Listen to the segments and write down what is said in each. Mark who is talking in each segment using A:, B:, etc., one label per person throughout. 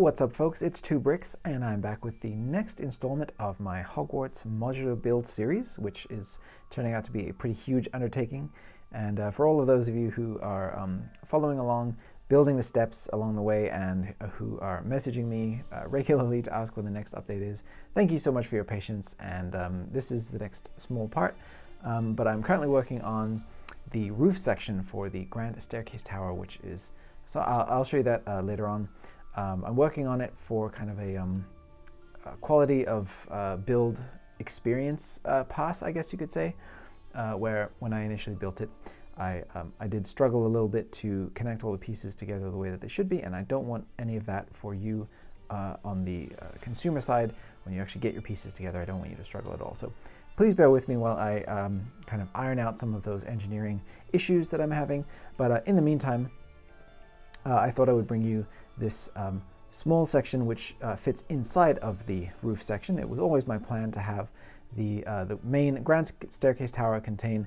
A: what's up folks, it's 2Bricks and I'm back with the next installment of my Hogwarts modular build series, which is turning out to be a pretty huge undertaking. And for all of those of you who are following along, building the steps along the way, and who are messaging me regularly to ask when the next update is, thank you so much for your patience. And this is the next small part, but I'm currently working on the roof section for the Grand Staircase Tower, which is, so I'll show you that later on. I'm working on it for kind of a quality of build experience pass, I guess you could say, where when I initially built it, I did struggle a little bit to connect all the pieces together the way that they should be, and I don't want any of that for you on the consumer side. When you actually get your pieces together, I don't want you to struggle at all. So please bear with me while I kind of iron out some of those engineering issues that I'm having. But in the meantime, I thought I would bring you this small section which fits inside of the roof section. It was always my plan to have the main Grand Staircase Tower contain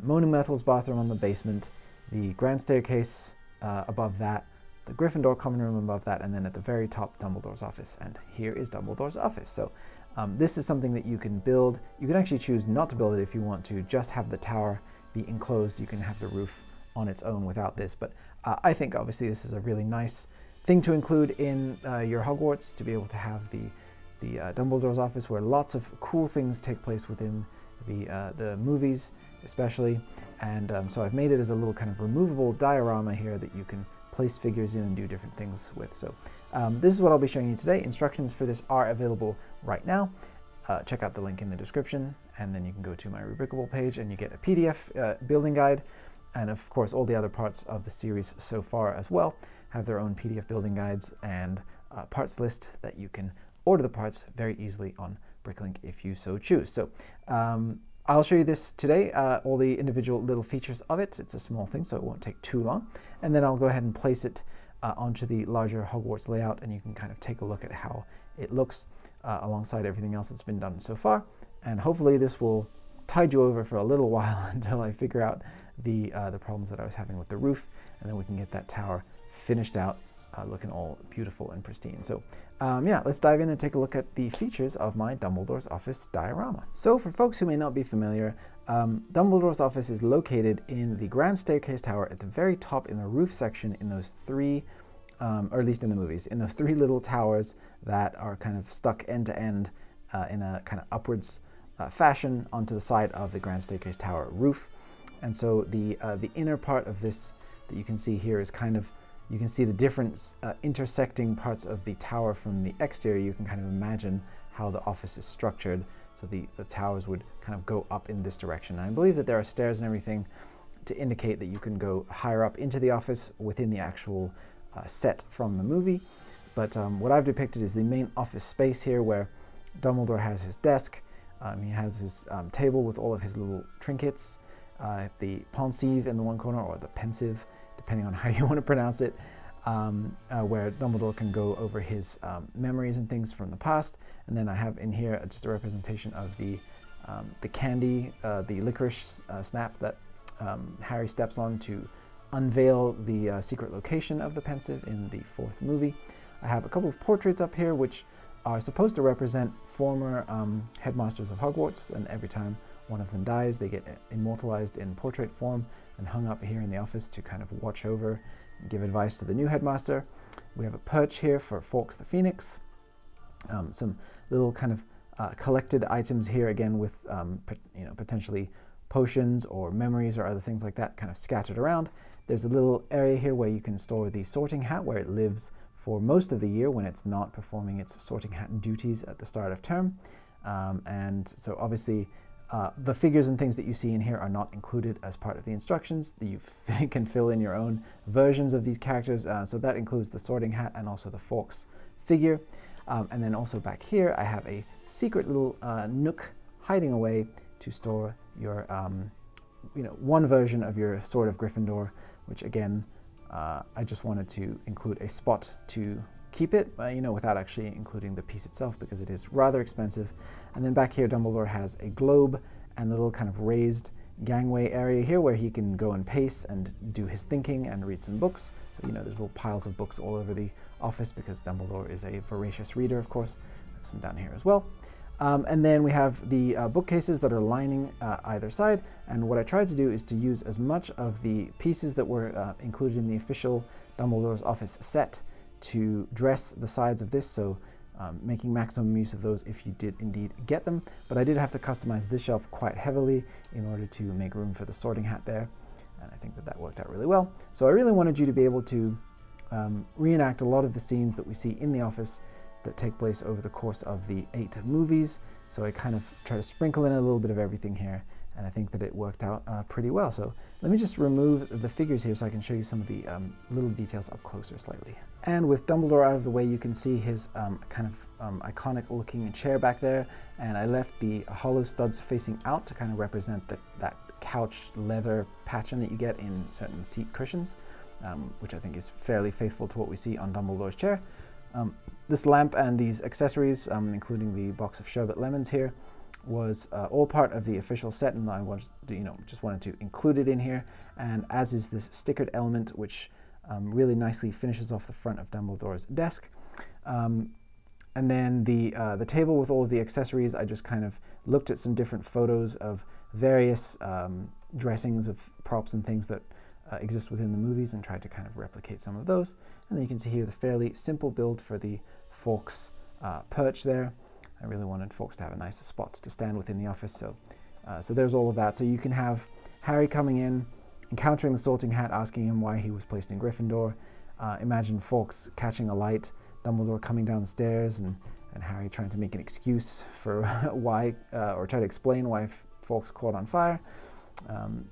A: Monumental's bathroom on the basement, the Grand Staircase above that, the Gryffindor common room above that, and then at the very top, Dumbledore's office. And here is Dumbledore's office. So this is something that you can build. You can actually choose not to build it if you want to just have the tower be enclosed. You can have the roof on its own without this, but I think obviously this is a really nice thing to include in your Hogwarts, to be able to have the Dumbledore's office, where lots of cool things take place within the movies especially. And so I've made it as a little kind of removable diorama here that you can place figures in and do different things with. So this is what I'll be showing you today. Instructions for this are available right now. Check out the link in the description, and then you can go to my Rubricable page and you get a PDF building guide. And of course, all the other parts of the series so far as well have their own PDF building guides and parts list that you can order the parts very easily on Bricklink if you so choose. So I'll show you this today, all the individual little features of it. It's a small thing, so it won't take too long. And then I'll go ahead and place it onto the larger Hogwarts layout, and you can kind of take a look at how it looks alongside everything else that's been done so far. And hopefully this will tide you over for a little while until I figure out the problems that I was having with the roof, and then we can get that tower finished out, looking all beautiful and pristine. So yeah, let's dive in and take a look at the features of my Dumbledore's office diorama. So for folks who may not be familiar, Dumbledore's office is located in the Grand Staircase Tower at the very top in the roof section, in those three, or at least in the movies, in those three little towers that are kind of stuck end to end in a kind of upwards fashion onto the side of the Grand Staircase Tower roof. And so the inner part of this that you can see here is kind of, you can see the different intersecting parts of the tower from the exterior. You can kind of imagine how the office is structured. So the towers would kind of go up in this direction. And I believe that there are stairs and everything to indicate that you can go higher up into the office within the actual set from the movie. But what I've depicted is the main office space here, where Dumbledore has his desk. He has his table with all of his little trinkets, the pensieve in the one corner, or the pensive, depending on how you want to pronounce it, where Dumbledore can go over his memories and things from the past. And then I have in here just a representation of the candy, the licorice snap that Harry steps on to unveil the secret location of the pensive in the fourth movie. I have a couple of portraits up here which are supposed to represent former headmasters of Hogwarts, and every time one of them dies, they get immortalized in portrait form and hung up here in the office to kind of watch over and give advice to the new headmaster. We have a perch here for Fawkes the Phoenix. Some little kind of collected items here, again with potentially potions or memories or other things like that kind of scattered around. There's a little area here where you can store the sorting hat, where it lives for most of the year when it's not performing its sorting hat duties at the start of term. And so obviously the figures and things that you see in here are not included as part of the instructions. You can fill in your own versions of these characters. So that includes the sorting hat and also the Fawkes figure. And then also back here, I have a secret little nook hiding away to store your, one version of your Sword of Gryffindor, which again, I just wanted to include a spot to keep it, without actually including the piece itself, because it is rather expensive. And then back here, Dumbledore has a globe and a little kind of raised gangway area here where he can go and pace and do his thinking and read some books. So, you know, there's little piles of books all over the office because Dumbledore is a voracious reader, of course. There's some down here as well. And then we have the bookcases that are lining either side. And what I tried to do is to use as much of the pieces that were included in the official Dumbledore's office set to dress the sides of this. So making maximum use of those if you did indeed get them. But I did have to customize this shelf quite heavily in order to make room for the sorting hat there. And I think that that worked out really well. So I really wanted you to be able to reenact a lot of the scenes that we see in the office that take place over the course of the 8 movies. So I kind of try to sprinkle in a little bit of everything here, and I think that it worked out pretty well. So let me just remove the figures here so I can show you some of the little details up closer slightly. And with Dumbledore out of the way, you can see his kind of iconic looking chair back there, and I left the hollow studs facing out to kind of represent that couch leather pattern that you get in certain seat cushions, which I think is fairly faithful to what we see on Dumbledore's chair. This lamp and these accessories, including the box of sherbet lemons here, was all part of the official set, and I was, just wanted to include it in here. And as is this stickered element, which really nicely finishes off the front of Dumbledore's desk. And then the table with all of the accessories, I just kind of looked at some different photos of various dressings of props and things that exist within the movies and tried to kind of replicate some of those. And then you can see here the fairly simple build for the Fawkes perch there. I really wanted Fawkes to have a nice spot to stand within the office, so there's all of that. So you can have Harry coming in, encountering the sorting hat, asking him why he was placed in Gryffindor. Imagine Fawkes catching a light, Dumbledore coming down the stairs, and Harry trying to make an excuse for why, or try to explain why Fawkes caught on fire. And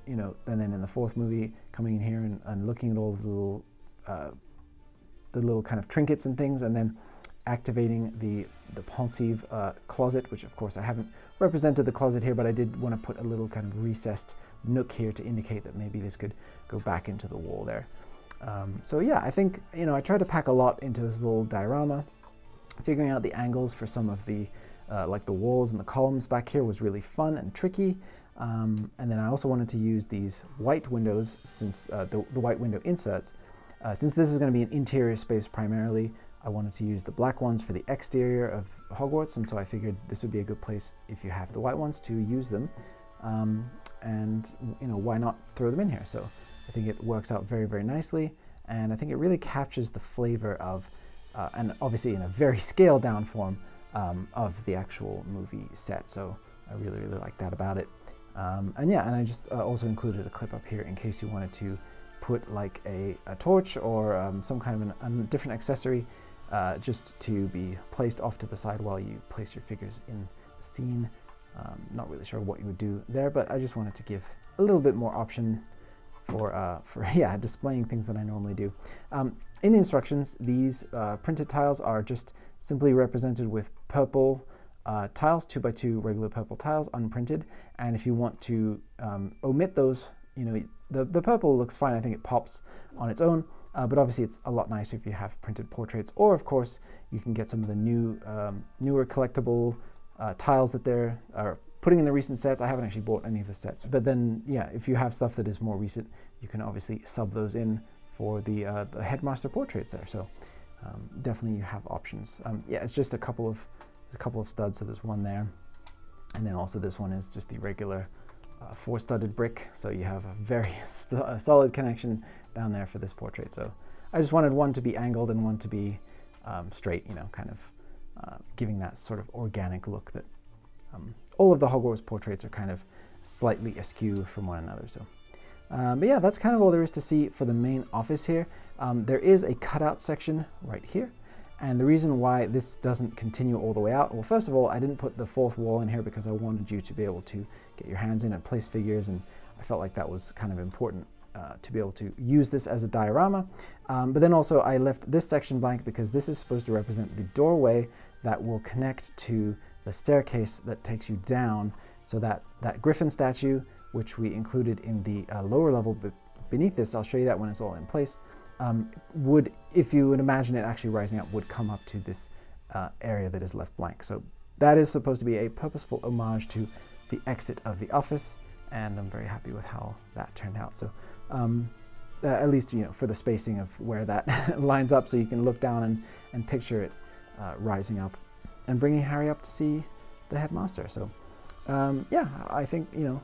A: then in the 4th movie, coming in here and looking at all the little kind of trinkets and things, and then activating the pensive closet, which of course I haven't represented the closet here, but I did want to put a little kind of recessed nook here to indicate that maybe this could go back into the wall there. So yeah, I think, I tried to pack a lot into this little diorama. Figuring out the angles for some of the, like the walls and the columns back here was really fun and tricky. And then I also wanted to use these white windows, since the white window inserts. Since this is going to be an interior space primarily, I wanted to use the black ones for the exterior of Hogwarts, and so I figured this would be a good place, if you have the white ones, to use them. And why not throw them in here? So I think it works out very, very nicely, and I think it really captures the flavor of, and obviously in a very scaled down form, of the actual movie set. So I really, really like that about it. And I just also included a clip up here in case you wanted to put like a torch or some kind of a different accessory just to be placed off to the side while you place your figures in the scene. Not really sure what you would do there, but I just wanted to give a little bit more option for displaying things that I normally do. In the instructions, these printed tiles are just simply represented with purple tiles, 2x2 regular purple tiles, unprinted. And if you want to omit those, the purple looks fine. I think it pops on its own, but obviously it's a lot nicer if you have printed portraits, or of course you can get some of the newer collectible tiles that they're putting in the recent sets. I haven't actually bought any of the sets, but then if you have stuff that is more recent, you can obviously sub those in for the headmaster portraits there. So definitely you have options. It's just a couple of studs, so there's one there, and then also this one is just the regular 4-studded brick, so you have a very solid connection down there for this portrait. So I just wanted one to be angled and one to be straight, kind of giving that sort of organic look that all of the Hogwarts portraits are kind of slightly askew from one another. So but yeah, that's kind of all there is to see for the main office here. There is a cutout section right here. And the reason why this doesn't continue all the way out, well, first of all, I didn't put the 4th wall in here because I wanted you to be able to get your hands in and place figures, and I felt like that was kind of important to be able to use this as a diorama. But then also I left this section blank because this is supposed to represent the doorway that will connect to the staircase that takes you down, so that Griffin statue, which we included in the lower level beneath this, I'll show you that when it's all in place, would, if you would imagine it actually rising up, would come up to this area that is left blank. So that is supposed to be a purposeful homage to the exit of the office, and I'm very happy with how that turned out. So at least, you know, for the spacing of where that lines up, so you can look down and picture it rising up and bringing Harry up to see the headmaster. So yeah, I think, you know,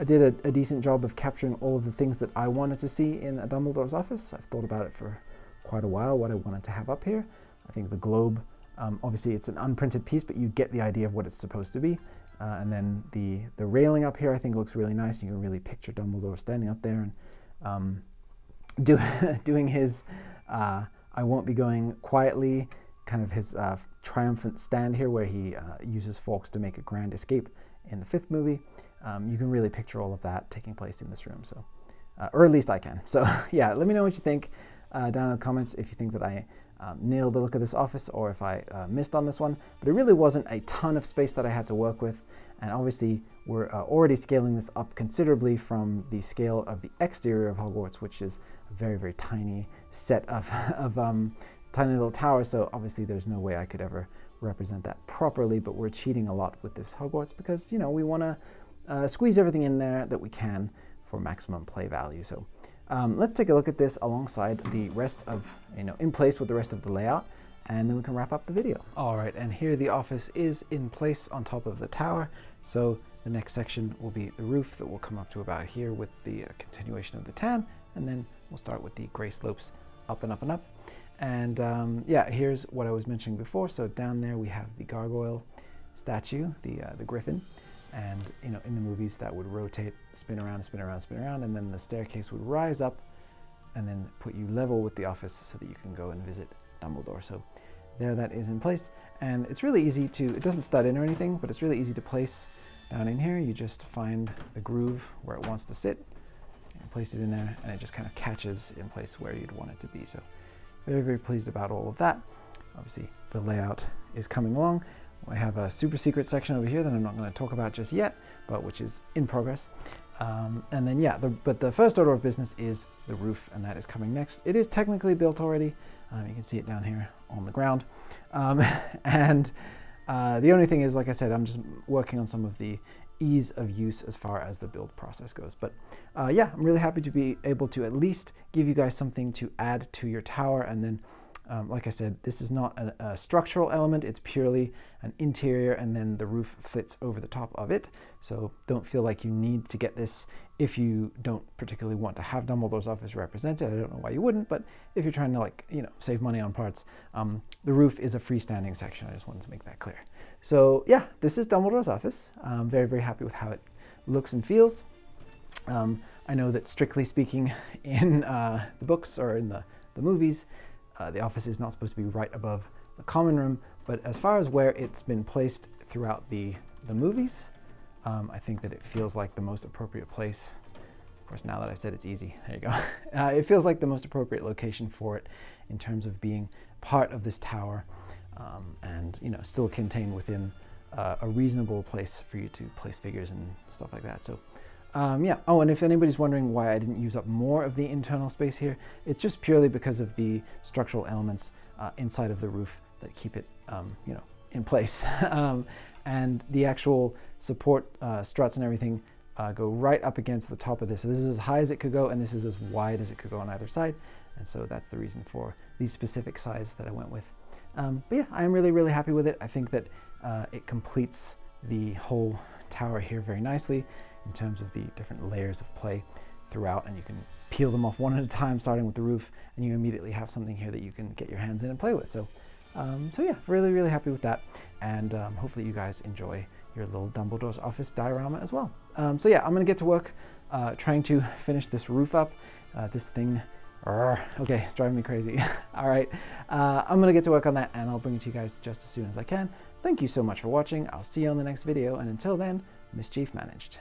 A: I did a decent job of capturing all of the things that I wanted to see in a Dumbledore's office. I've thought about it for quite a while, what I wanted to have up here. I think the globe, obviously it's an unprinted piece, but you get the idea of what it's supposed to be. And then the railing up here I think looks really nice. You can really picture Dumbledore standing up there and doing his I won't be going quietly, kind of his triumphant stand here where he uses Fawkes to make a grand escape in the 5th movie. You can really picture all of that taking place in this room, so or at least I can. So yeah, let me know what you think down in the comments, if you think that I nailed the look of this office or if I missed on this one. But it really wasn't a ton of space that I had to work with, and obviously we're already scaling this up considerably from the scale of the exterior of Hogwarts, which is a very, very tiny set of tiny little towers. So obviously there's no way I could ever represent that properly, but we're cheating a lot with this Hogwarts because, you know, we want to squeeze everything in there that we can for maximum play value. So let's take a look at this alongside the rest of, you know, in place with the rest of the layout, and then we can wrap up the video. All right, and here the office is in place on top of the tower. So the next section will be the roof that will come up to about here with the continuation of the tan, and then we'll start with the gray slopes up and up and up. And yeah, here's what I was mentioning before. So down there we have the gargoyle statue, the griffin. And, you know, in the movies that would rotate, spin around, spin around, spin around, and then the staircase would rise up and then put you level with the office so that you can go and visit Dumbledore. So there that is in place, and it's really easy to, it doesn't stud in or anything, but it's really easy to place down in here. You just find the groove where it wants to sit and place it in there, and it just kind of catches in place where you'd want it to be. So very, very pleased about all of that. Obviously the layout is coming along. I have a super secret section over here that I'm not going to talk about just yet, but which is in progress. And then yeah, but the first order of business is the roof, and that is coming next. It is technically built already. You can see it down here on the ground. And the only thing is, like I said, I'm just working on some of the ease of use as far as the build process goes. But yeah, I'm really happy to be able to at least give you guys something to add to your tower. And then like I said, this is not a structural element, it's purely an interior, and then the roof fits over the top of it. So don't feel like you need to get this if you don't particularly want to have Dumbledore's office represented. I don't know why you wouldn't, but if you're trying to, like, you know, save money on parts, the roof is a freestanding section. I just wanted to make that clear. So yeah, this is Dumbledore's office. I'm very, very happy with how it looks and feels. I know that strictly speaking in the books or in the movies, the office is not supposed to be right above the common room, but as far as where it's been placed throughout the movies, I think that it feels like the most appropriate place. Of course, now that I've said it's easy, there you go. It feels like the most appropriate location for it in terms of being part of this tower, and, you know, still contained within a reasonable place for you to place figures and stuff like that. So yeah. Oh, and if anybody's wondering why I didn't use up more of the internal space here, it's just purely because of the structural elements inside of the roof that keep it, you know, in place. And the actual support struts and everything go right up against the top of this. So this is as high as it could go, and this is as wide as it could go on either side. And so that's the reason for the specific size that I went with. But yeah, I'm really, really happy with it. I think that it completes the whole tower here very nicely in terms of the different layers of play throughout, and you can peel them off one at a time, starting with the roof, and you immediately have something here that you can get your hands in and play with. So so yeah, really, really happy with that, and hopefully you guys enjoy your little Dumbledore's office diorama as well. So yeah, I'm gonna get to work trying to finish this roof up. This thing, okay, it's driving me crazy. All right, I'm gonna get to work on that, and I'll bring it to you guys just as soon as I can. Thank you so much for watching. I'll see you on the next video, and until then, mischief managed.